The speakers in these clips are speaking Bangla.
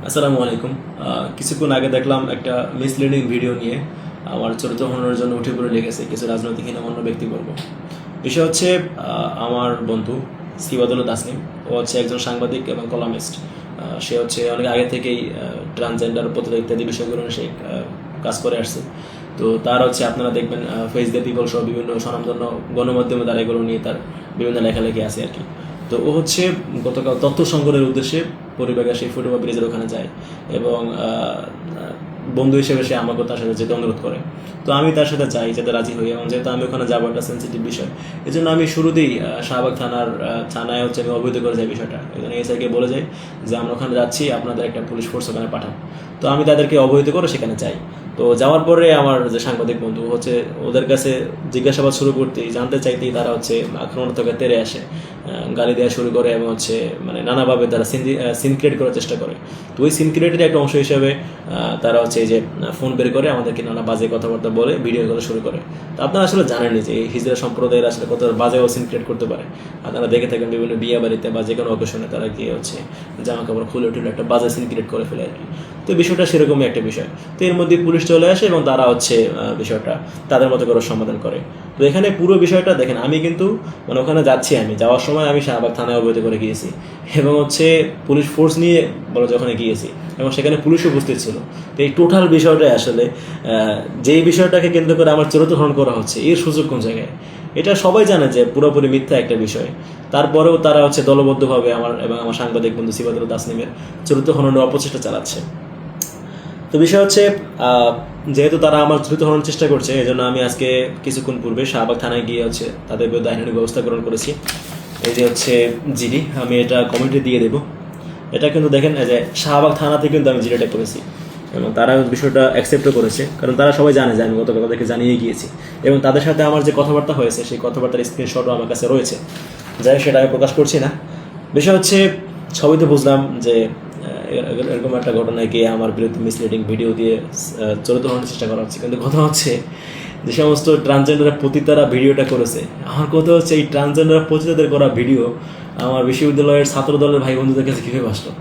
আসসালামু আলাইকুম। কিছুক্ষণ আগে দেখলাম একটা মিসলিডিং ভিডিও নিয়ে আমার চরিত্র হননের জন্য উঠে পড়ে লেগেছে কিছু রাজনৈতিক হীনমন্য ব্যক্তিবর্গ। বিষয় হচ্ছে আমার বন্ধু সিবাদুল তাসনিম। ও হচ্ছে একজন সাংবাদিক এবং কলামিস্ট। সে হচ্ছে অনেক আগে থেকেই ট্রান্সজেন্ডার প্রতিরোধ ইত্যাদি বিষয়গুলো নিয়ে সে কাজ করে আসছে। তো তার হচ্ছে আপনারা দেখবেন ফেস দ্য পিপল সহ বিভিন্ন স্বনামধন্য গণমাধ্যমে তার এগুলো নিয়ে তার বিভিন্ন লেখালেখি আছে আর কি। তো ও হচ্ছে গতকাল তথ্য সংগ্রহের উদ্দেশ্যে পরিবারের সেই ফুটওভার ব্রিজের ওখানে যায় এবং বন্ধু হিসেবে সে আমাকে তার সাথে যেতে অনুরোধ করে। তো আমি তার সাথে যাই, যেতে রাজি হই, এবং যেহেতু আমি ওখানে যাবো একটা সেন্সিটিভ বিষয়, এই জন্য আমি শুরুতেই শাহবাগ থানায় হচ্ছে আমি অবহিত করে যাই বিষয়টা। এই জন্য এসআইকে বলে যাই যে আমরা ওখানে যাচ্ছি, আপনাদের একটা পুলিশ ফোর্স ওখানে পাঠান। তো আমি তাদেরকে অবহিত করে সেখানে যাই। তো যাওয়ার পরে আমার যে সাংবাদিক বন্ধু হচ্ছে ওদের কাছে জিজ্ঞাসাবাদ শুরু করতেই, জানতে চাইতেই তারা হচ্ছে আক্রমণাত্মক তেরে আসে, গালি দেওয়া শুরু করে এবং হচ্ছে মানে নানাভাবে তারা সিন ক্রিয়েট করার চেষ্টা করে। তো ওই সিন ক্রিয়েটের একটা অংশ হিসাবে তারা হচ্ছে এই যে ফোন বের করে আমাদেরকে নানা বাজে কথাবার্তা বলে ভিডিও করা শুরু করে। তো আপনারা আসলে জানেনই যে এই হিজড়া সম্প্রদায়ের আসলে কত বাজে সিন ক্রিয়েট করতে পারে। আপনারা দেখে থাকেন বিভিন্ন বিয়ে বাড়িতে বা যে কোনো অকেশনে তারা গিয়ে হচ্ছে জামা কাপড় খুলে উঠলে একটা বাজে সিন ক্রিয়েট করে ফেলে আর কি। তো বিষয়টা সেরকমই একটা বিষয়। তো এর মধ্যে পুলিশ চলে আসে এবং তারা হচ্ছে বিষয়টা তাদের মতো করে সমাধান করে। তো এখানে পুরো বিষয়টা দেখেন, আমি কিন্তু মানে ওখানে যাচ্ছি, আমি যাওয়ার সময় আমি শাহবাগ থানায় অবহিত করে গিয়েছি এবং হচ্ছে পুলিশ ফোর্স নিয়ে বলো যে ওখানে গিয়েছি এবং সেখানে পুলিশও উপস্থিত ছিল। তো এই টোটাল বিষয়টাই আসলে যেই বিষয়টাকে কেন্দ্র করে আমার চরিত্র হরণ করা হচ্ছে, এর সুযোগ কোন জায়গায়? এটা সবাই জানে যে পুরোপুরি মিথ্যা একটা বিষয়। তারপরেও তারা হচ্ছে দলবদ্ধভাবে আমার এবং আমার সাংবাদিক বন্ধু সিবাদুল তাসনিমের চরিত্র হরণের অপচেষ্টা চালাচ্ছে। তো বিষয় হচ্ছে যেহেতু তারা আমার দ্রুত হরণের চেষ্টা করছে, এই জন্য আমি আজকে কিছুক্ষণ পূর্বে শাহবাগ থানায় গিয়ে হচ্ছে তাদের বিরুদ্ধে আইনানুগ ব্যবস্থা গ্রহণ করেছি। এই যে হচ্ছে জিডি, আমি এটা কমিটি দিয়ে দেবো। এটা কিন্তু দেখেন যে শাহবাগ থানাতে কিন্তু আমি জিডিটা করেছি এবং তারা বিষয়টা অ্যাকসেপ্টও করেছে, কারণ তারা সবাই জানে যে আমি গতকাল তাদেরকে জানিয়ে গিয়েছি এবং তাদের সাথে আমার যে কথাবার্তা হয়েছে সেই কথাবার্তার স্ক্রিনশটও আমার কাছে রয়েছে। যাই হোক, সেটা আমি প্রকাশ করছি না। বিষয় হচ্ছে সবই তো বুঝলাম যে এরকম একটা ঘটনায় গিয়ে আমার বিরুদ্ধে মিসলিডিং ভিডিও দিয়ে চরিত্র হওয়ার চেষ্টা করা হচ্ছে, কিন্তু কথা হচ্ছে যে সমস্ত ট্রান্সজেন্ডার পতিতারা ভিডিওটা করেছে, আমার কথা হচ্ছে এই ট্রান্সজেন্ডার পতিতাদের করা ভিডিও আমার বিশ্ববিদ্যালয়ের ছাত্র দলের ভাই বন্ধুদের কাছে কীভাবে আসলো?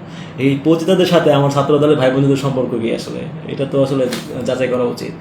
এই পতিতাদের সাথে আমার ছাত্র দলের ভাই বন্ধুদের সম্পর্ক কি আসলে? এটা তো আসলে যাচাই করা উচিত।